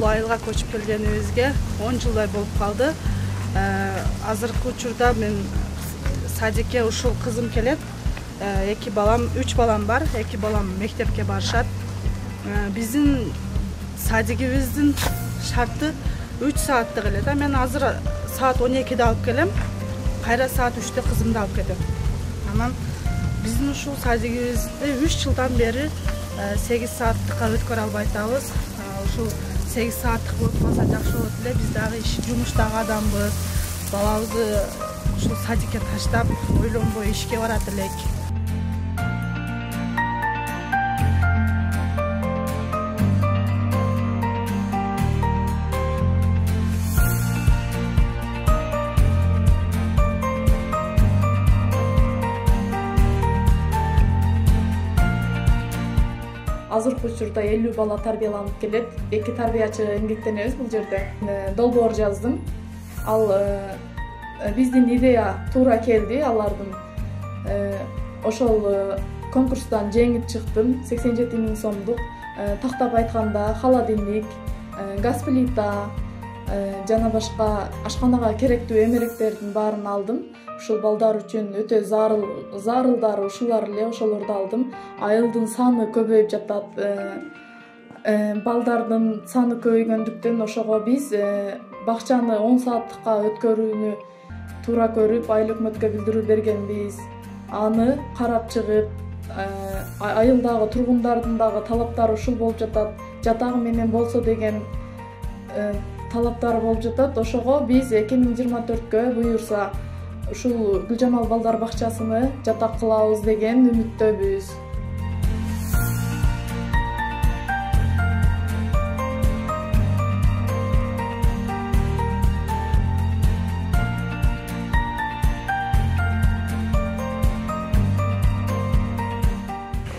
айылга көчүп келгенибизге 10 жылдай болуп калды. Азыркы учурда мен садикке ушул кызым келет. 2 балам, 3 балам бар. 2 балам мектепке барышат. Биздин садигибиздин шарты 3 сааттык эле. Мен азыр saat 12'de alıp gelem. Kayra saat 3'te kızımda alıp gedem. Anam bizim uşul sadegibizde 3 yıldan beri 8 saatlıkka ötkөр albaytabız. Uşul 8 saatlık bolup kalsa jakшы болот эле. Биз дагы жумуштагы адамбыз. Балабызды ушул садикке таштап, ойлонбой ишке барат элек. Азыркы учурда 50 бала тарбияланып келет. 2 тарбиячы эмгектенебиз бул жерде. Долбоор жаздым. Ал биздин идея туура келди алардын. Ошол конкурстан жеңип чыктым. 87 000 сомдук. Тактап айтканда холодильник, газ плита жана башка ашканага керектүү эмеректердин баарын алдым. Ушул балдар үчүн өтө зарылдары ушулар эле, ошолорду алдым. Айылдын саны көбөйүп жатат. Балдардын саны көбөйгөндүктөн ошого биз бакчаны 10 сааттыкка өткөрүүнү туура көрүп, айыл өкмөткө билдирүү бергенбиз. Аны карап чыгып, айылдагы тургундардын дагы талаптары ушул болуп жатат. Жатагы менен болсо деген талаптары болуп жатат. Ошого биз 2024-кө буюрса ушул Гүлжамал балдар бакчасыны жатак кылабыз деген үмүттөбүз.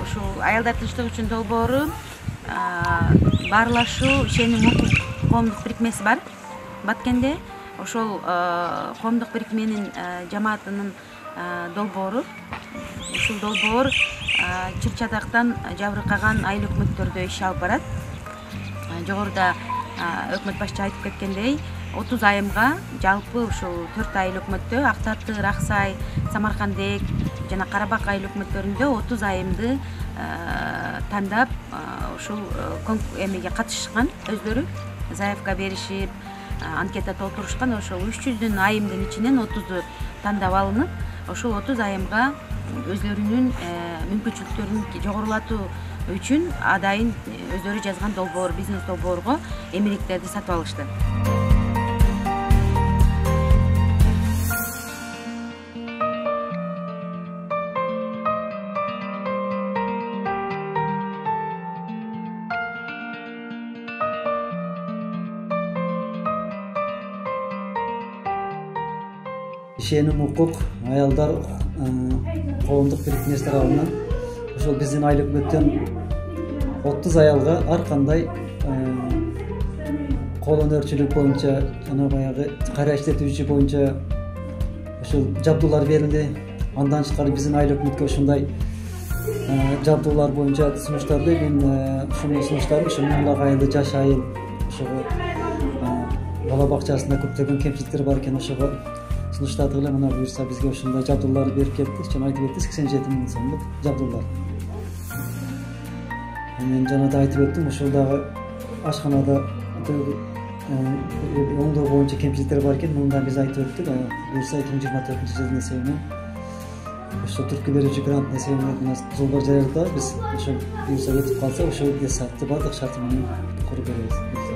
Ушул айылдар тынчтыгы үчүн долбоору баарлашуу ишеним укук коомдук бирикмеси бар Баткенде. Ошол коомдук бирикменин жамаатынын долбоору. Ушул долбоор Чыр-Чатактан жабыркаган айыл өкмөттөрдө иш алып барат. Жогоруда өкмөт башчы айтып кеткендей, 30 айымга жалпы ушул 4 айыл өкмөттө Актаты, Раксай, Самаркандек жана Карабак айыл өкмөттөрүндө 30 айымды тандап ушул эмеге катышкан өздөрү заявка беришип, анкета толтурушкан. Ошол 300 айымдын ичинен 30-у тандап алынып, ошол 30 айымга өзлөрүнүн мүмкүнчүлүктөрүн жогорулатуу үчүн адайын өздөрү жазган долбоор, бизнес долбоорго эмеректерди сатып алышты. Ишеним укук аялдар коомдук бирикмеси тарабынан ошол биздин айыл өкмөттөн 30 аялга ар кандай кол өнөрчүлүк боюнча жана баягы кайра иштетүүчү боюнча ошол жабдуулар берилди. Андан тышкары биздин айыл өкмөткө ушундай жабдуулар боюнча сунуштарды мен ушул сунуштарды ошо мундагы айылды жаш айыл ошого бала бакчасында көптөгөн кемчиликтер бар экен, ошого сунуштарды эле мына буюрса бизге ушундай жабдууларды берип кетти. Жана айтып кетти 87 000 сомдук жабдуулар. Мен жана да айтып өттүм, ошол дагы ашканада оңдоо боюнча кемчиликтер бар экен. Мында биз айтып өттүк. Буюрса 2024-жылдын эсебинен ошо түркү берүүчү грант эсебинен долбоор жарыялап, биз ошо буюрса өтүп калса ошол саатты бардык шарты менен куруп беребиз.